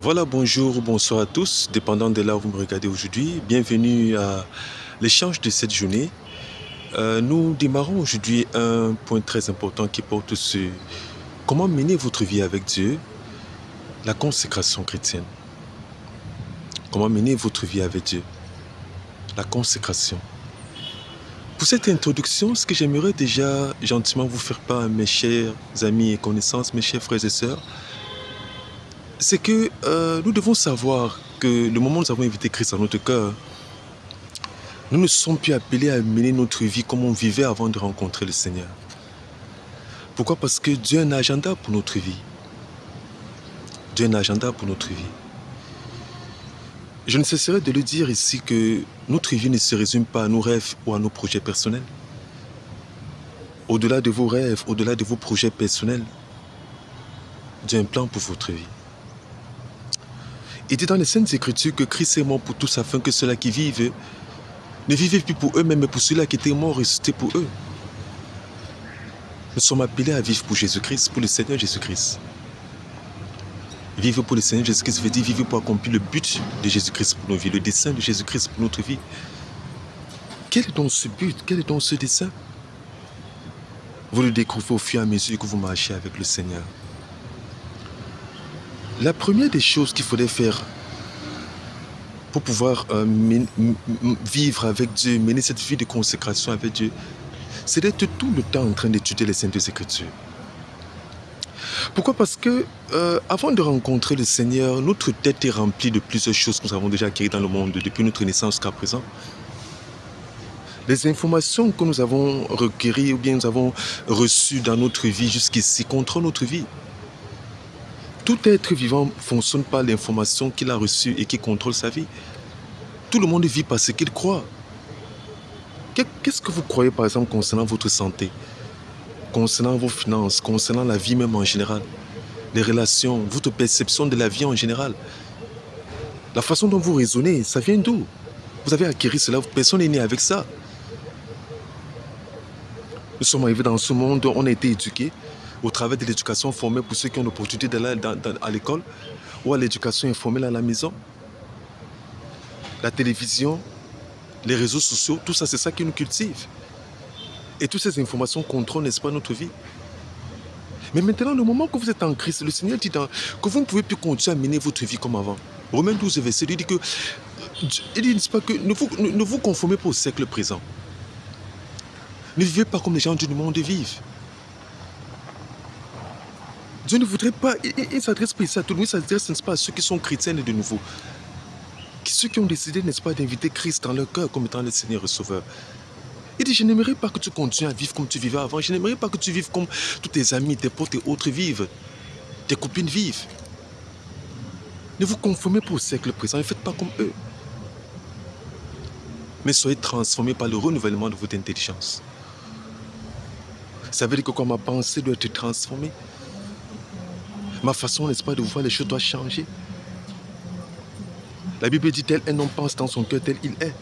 Voilà, bonjour ou bonsoir à tous, dépendant de là où vous me regardez aujourd'hui. Bienvenue à l'échange de cette journée. Nous démarrons aujourd'hui un point très important qui porte sur comment mener votre vie avec Dieu, la consécration chrétienne. Comment mener votre vie avec Dieu, la consécration. Pour cette introduction, ce que j'aimerais déjà gentiment vous faire part, mes chers amis et connaissances, mes chers frères et sœurs, c'est que nous devons savoir que le moment où nous avons invité Christ dans notre cœur, nous ne sommes plus appelés à mener notre vie comme on vivait avant de rencontrer le Seigneur. Pourquoi? Parce que Dieu a un agenda pour notre vie. Dieu a un agenda pour notre vie. Je ne cesserai de le dire ici que notre vie ne se résume pas à nos rêves ou à nos projets personnels. Au-delà de vos rêves, au-delà de vos projets personnels, Dieu a un plan pour votre vie. Il dit dans les Saintes Écritures que Christ est mort pour tous afin que ceux-là qui vivent ne vivent plus pour eux-mêmes, mais pour ceux-là qui étaient morts ressuscités pour eux. Nous sommes appelés à vivre pour Jésus-Christ, pour le Seigneur Jésus-Christ. Vivre pour le Seigneur Jésus-Christ veut dire vivre pour accomplir le but de Jésus-Christ pour nos vies, le dessein de Jésus-Christ pour notre vie. Quel est donc ce but? Quel est donc ce dessein? Vous le découvrez au fur et à mesure que vous marchez avec le Seigneur. La première des choses qu'il faudrait faire pour pouvoir vivre avec Dieu, mener cette vie de consécration avec Dieu, c'est d'être tout le temps en train d'étudier les Saintes Écritures. Pourquoi? Parce que avant de rencontrer le Seigneur, notre tête est remplie de plusieurs choses que nous avons déjà acquises dans le monde depuis notre naissance jusqu'à présent. Les informations que nous avons recueillies ou bien nous avons reçues dans notre vie jusqu'ici contrôlent notre vie. Tout être vivant fonctionne par l'information qu'il a reçue et qui contrôle sa vie. Tout le monde vit par ce qu'il croit. Qu'est-ce que vous croyez par exemple concernant votre santé, concernant vos finances, concernant la vie même en général, les relations, votre perception de la vie en général? La façon dont vous raisonnez, ça vient d'où? Vous avez acquis cela, personne n'est né avec ça. Nous sommes arrivés dans ce monde, on a été éduqués au travers de l'éducation formelle pour ceux qui ont l'opportunité d'aller à l'école ou à l'éducation informelle à la maison. La télévision, les réseaux sociaux, tout ça, c'est ça qui nous cultive. Et toutes ces informations contrôlent, n'est-ce pas, notre vie. Mais maintenant, le moment que vous êtes en Christ, le Seigneur dit que vous ne pouvez plus continuer à mener votre vie comme avant. Romains 12, verset 2, il dit que, n'est-ce pas, que ne vous conformez pas au siècle présent. Ne vivez pas comme les gens du monde vivent. Dieu ne voudrait pas, il ne s'adresse pas ici à tout le monde, il s'adresse, n'est-ce pas, à ceux qui sont chrétiens de nouveau. Ceux qui ont décidé, n'est-ce pas, d'inviter Christ dans leur cœur comme étant le Seigneur et Sauveur. Il dit, je n'aimerais pas que tu continues à vivre comme tu vivais avant. Je n'aimerais pas que tu vives comme tous tes amis, tes potes et autres vivent. Tes copines vivent. Ne vous conformez pas au siècle présent, ne faites pas comme eux. Mais soyez transformés par le renouvellement de votre intelligence. Ça veut dire que quand ma pensée doit être transformée, ma façon, n'est-ce pas, de voir les choses doit changer. La Bible dit, tel un homme pense dans son cœur, tel il est.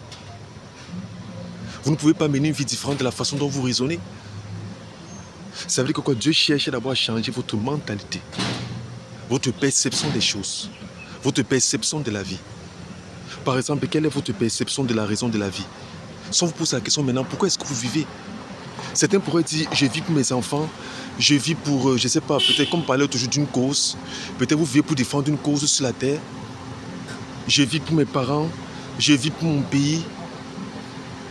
Vous ne pouvez pas mener une vie différente de la façon dont vous raisonnez. Ça veut dire que quand Dieu cherche d'abord à changer votre mentalité, votre perception des choses, votre perception de la vie. Par exemple, quelle est votre perception de la raison de la vie? Si on vous pose la question maintenant, pourquoi est-ce que vous vivez? Certains pourraient dire, je vis pour mes enfants, je vis pour, je ne sais pas, peut-être comme parler toujours d'une cause, peut-être vous vivez pour défendre une cause sur la terre, je vis pour mes parents, je vis pour mon pays.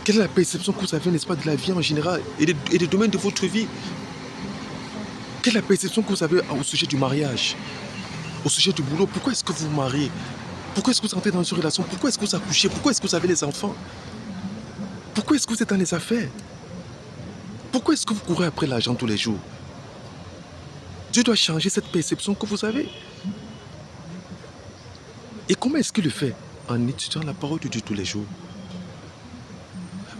Quelle est la perception que vous avez, n'est-ce pas, de la vie en général et des domaines de votre vie? Quelle est la perception que vous avez au sujet du mariage, au sujet du boulot? Pourquoi est-ce que vous vous mariez? Pourquoi est-ce que vous entrez dans une relation? Pourquoi est-ce que vous accouchez? Pourquoi est-ce que vous avez les enfants? Pourquoi est-ce que vous êtes dans les affaires? Pourquoi est-ce que vous courez après l'argent tous les jours? Dieu doit changer cette perception que vous avez. Et comment est-ce qu'il le fait? En étudiant la parole de Dieu tous les jours.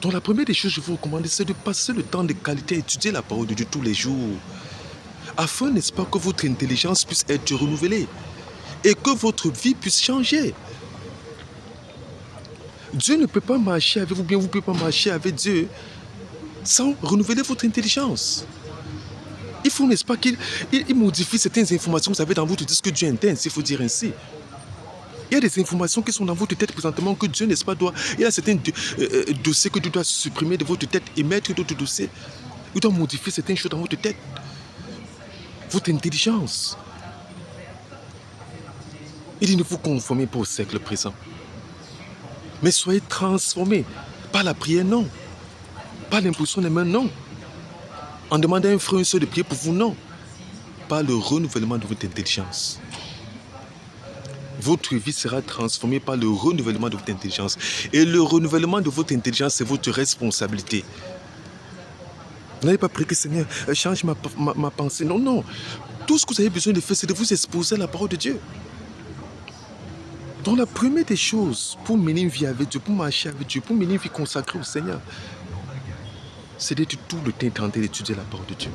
Donc la première des choses que je vous recommande, c'est de passer le temps de qualité à étudier la parole de Dieu tous les jours. Afin, n'est-ce pas, que votre intelligence puisse être renouvelée. Et que votre vie puisse changer. Dieu ne peut pas marcher avec vous, bien vous ne pouvez pas marcher avec Dieu sans renouveler votre intelligence. Il faut, n'est-ce pas, qu'il modifie certaines informations que vous avez dans votre disque dur interne, s'il faut dire ainsi. Il y a des informations qui sont dans votre tête présentement que Dieu, n'est-ce pas, doit... Il y a certains dossiers que Dieu doit supprimer de votre tête et mettre d'autres dossiers. Il doit modifier certaines choses dans votre tête. Votre intelligence. Il dit ne vous conformez pas au siècle présent. Mais soyez transformés. Pas la prière, non. Pas l'imposition des mains, non. En demandant à un frère, une soeur de prier pour vous, non. Pas le renouvellement de votre intelligence. Votre vie sera transformée par le renouvellement de votre intelligence. Et le renouvellement de votre intelligence, c'est votre responsabilité. Vous n'avez pas prié, Seigneur, change ma pensée. Non, non. Tout ce que vous avez besoin de faire, c'est de vous exposer à la parole de Dieu. Donc la première des choses pour mener une vie avec Dieu, pour marcher avec Dieu, pour mener une vie consacrée au Seigneur, c'est d'être tout le temps tenté d'étudier la parole de Dieu.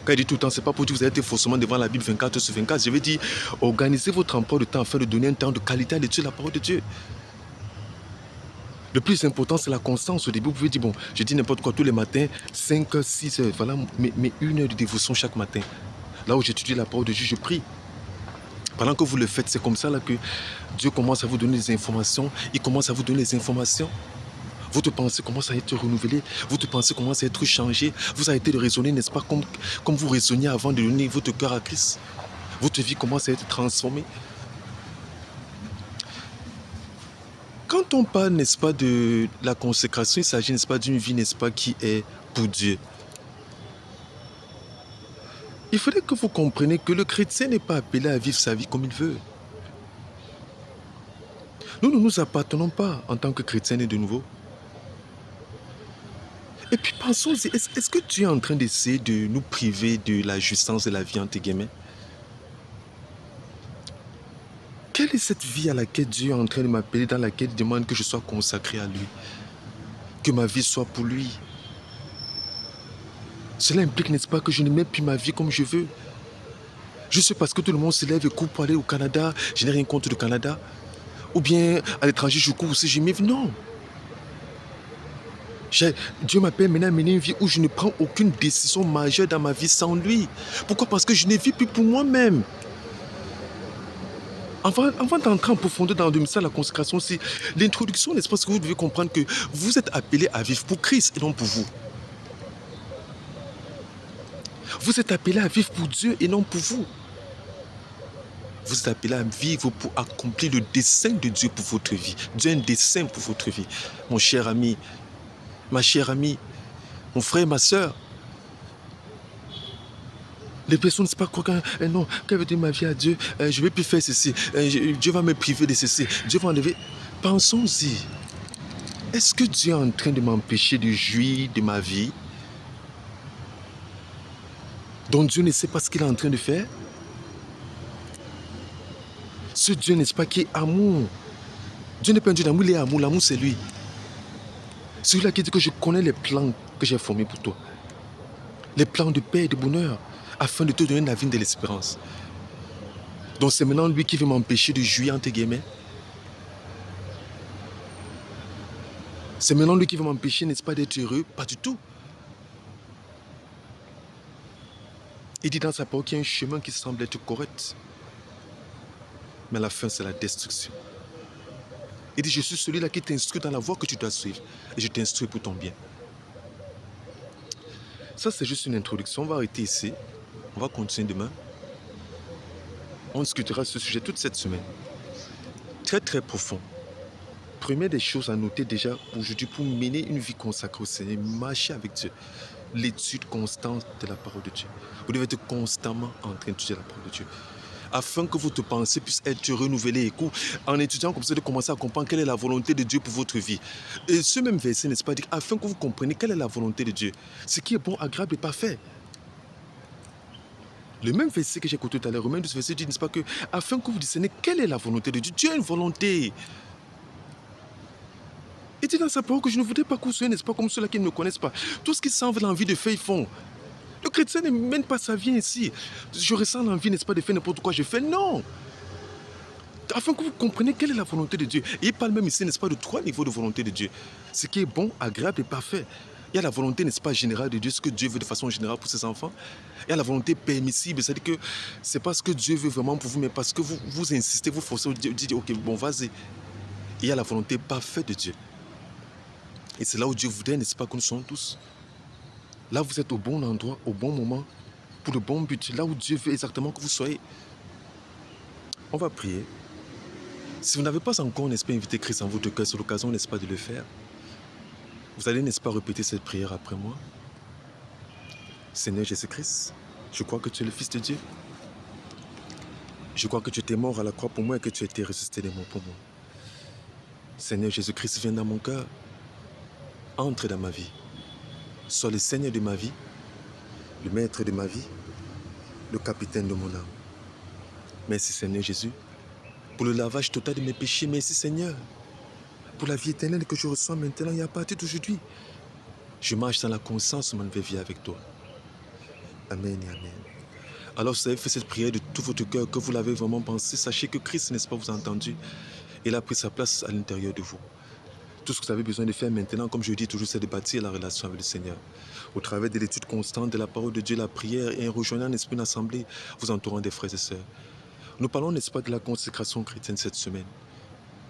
Quand il dit tout le temps, ce n'est pas pour dire que vous allez être forcément devant la Bible 24 sur 24. Je veux dire, organisez votre emploi de temps afin de donner un temps de qualité à l'étude de la parole de Dieu. Le plus important, c'est la constance. Au début, vous pouvez dire, bon, je dis n'importe quoi tous les matins, 5, 6 heures, voilà, mais 1 heure de dévotion chaque matin. Là où j'étudie la parole de Dieu, je prie. Pendant que vous le faites, c'est comme ça là que Dieu commence à vous donner des informations. Il commence à vous donner des informations. Votre pensée commence à être renouvelée. Votre pensée commence à être changée. Vous arrêtez de raisonner, n'est-ce pas, comme vous raisonniez avant de donner votre cœur à Christ. Votre vie commence à être transformée. Quand on parle, n'est-ce pas, de la consécration, il s'agit, n'est-ce pas, d'une vie, n'est-ce pas, qui est pour Dieu. Il faudrait que vous compreniez que le chrétien n'est pas appelé à vivre sa vie comme il veut. Nous ne nous appartenons pas en tant que chrétiens et de nouveau. Et puis pensons-y, est-ce que Dieu est en train d'essayer de nous priver de la jouissance de la vie entre guillemets? Quelle est cette vie à laquelle Dieu est en train de m'appeler, dans laquelle il demande que je sois consacré à lui? Que ma vie soit pour lui? Cela implique, n'est-ce pas, que je ne mets plus ma vie comme je veux. Juste parce que tout le monde se lève et court pour aller au Canada, je n'ai rien contre le Canada. Ou bien à l'étranger, je cours aussi, je m'y vais. Non. Dieu m'appelle maintenant à mener une vie où je ne prends aucune décision majeure dans ma vie sans lui. Pourquoi? Parce que je ne vis plus pour moi-même. Avant d'entrer en profondeur dans le message de la consécration, c'est l'introduction, n'est-ce pas, que vous devez comprendre que vous êtes appelés à vivre pour Christ et non pour vous. Vous êtes appelés à vivre pour Dieu et non pour vous. Vous êtes appelés à vivre pour accomplir le dessein de Dieu pour votre vie. Dieu a un dessein pour votre vie. Mon cher ami, ma chère amie, mon frère, ma soeur. Les personnes ne savent pas quoi non, quand je donne ma vie à Dieu, je ne vais plus faire ceci. Dieu va me priver de ceci. Dieu va enlever. Pensons-y. Est-ce que Dieu est en train de m'empêcher de jouir de ma vie? Donc Dieu ne sait pas ce qu'il est en train de faire? Ce Dieu, n'est-ce pas, qui est amour. Dieu n'est pas un Dieu d'amour, il est amour. L'amour, c'est lui. Celui-là qui dit que je connais les plans que j'ai formés pour toi. Les plans de paix et de bonheur, afin de te donner la vie de l'espérance. Donc c'est maintenant lui qui veut m'empêcher de jouir, entre guillemets. C'est maintenant lui qui veut m'empêcher, n'est-ce pas, d'être heureux? Pas du tout. Il dit dans sa parole qu'il y a un chemin qui semble être correct. Mais à la fin, c'est la destruction. Il dit, je suis celui-là qui t'instruit dans la voie que tu dois suivre. Et je t'instruis pour ton bien. Ça, c'est juste une introduction. On va arrêter ici. On va continuer demain. On discutera ce sujet toute cette semaine. Très, très profond. Première des choses à noter déjà aujourd'hui pour mener une vie consacrée au Seigneur, marcher avec Dieu. L'étude constante de la parole de Dieu. Vous devez être constamment en train d'étudier la parole de Dieu. Afin que votre pensée puisse être renouvelée. En étudiant comme ça, de commencer à comprendre quelle est la volonté de Dieu pour votre vie. Et ce même verset, n'est-ce pas, dit afin que vous compreniez quelle est la volonté de Dieu. Ce qui est bon, agréable et parfait. Le même verset que j'ai écouté tout à l'heure, Romains 12, verset dit, n'est-ce pas, que afin que vous discerniez quelle est la volonté de Dieu. Dieu a une volonté. Il dit dans sa parole que je ne voudrais pas que vous soyez, n'est-ce pas, comme ceux-là qui ne me connaissent pas. Tout ce qu'ils sentent l'envie de faire, ils font. Le chrétien ne mène pas sa vie ainsi. Je ressens l'envie, n'est-ce pas, de faire n'importe quoi, je fais. Non. Afin que vous compreniez quelle est la volonté de Dieu. Et il parle même ici, n'est-ce pas, de 3 niveaux de volonté de Dieu. Ce qui est bon, agréable et parfait. Il y a la volonté, n'est-ce pas, générale de Dieu, ce que Dieu veut de façon générale pour ses enfants. Il y a la volonté permissible, c'est-à-dire que ce n'est pas ce que Dieu veut vraiment pour vous, mais parce que vous insistez, vous forcez, vous dites, ok, bon, vas-y. Il y a la volonté parfaite de Dieu. Et c'est là où Dieu voudrait, n'est-ce pas, que nous soyons tous. Là, vous êtes au bon endroit, au bon moment, pour le bon but. Là où Dieu veut exactement que vous soyez. On va prier. Si vous n'avez pas encore, n'est-ce pas, invité Christ en votre cœur, c'est l'occasion, n'est-ce pas, de le faire. Vous allez, n'est-ce pas, répéter cette prière après moi. Seigneur Jésus-Christ, je crois que tu es le Fils de Dieu. Je crois que tu étais mort à la croix pour moi et que tu as été ressuscité des morts pour moi. Seigneur Jésus-Christ, viens dans mon cœur. Entre dans ma vie. Sois le Seigneur de ma vie, le maître de ma vie, le capitaine de mon âme. Merci Seigneur Jésus pour le lavage total de mes péchés. Merci Seigneur pour la vie éternelle que je reçois maintenant et à partir d'aujourd'hui. Je marche dans la conscience de ma nouvelle vie avec toi. Amen et Amen. Alors, si vous avez fait cette prière de tout votre cœur, que vous l'avez vraiment pensé, sachez que Christ, n'est-ce pas, vous a entendu. Il a pris sa place à l'intérieur de vous. Tout ce que vous avez besoin de faire maintenant, comme je dis toujours, c'est de bâtir la relation avec le Seigneur. Au travers de l'étude constante de la parole de Dieu, la prière et en rejoignant un esprit d'assemblée, vous entourant des frères et sœurs. Nous parlons, n'est-ce pas, de la consécration chrétienne cette semaine.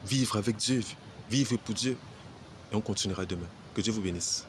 Vivre avec Dieu, vivre pour Dieu. Et on continuera demain. Que Dieu vous bénisse.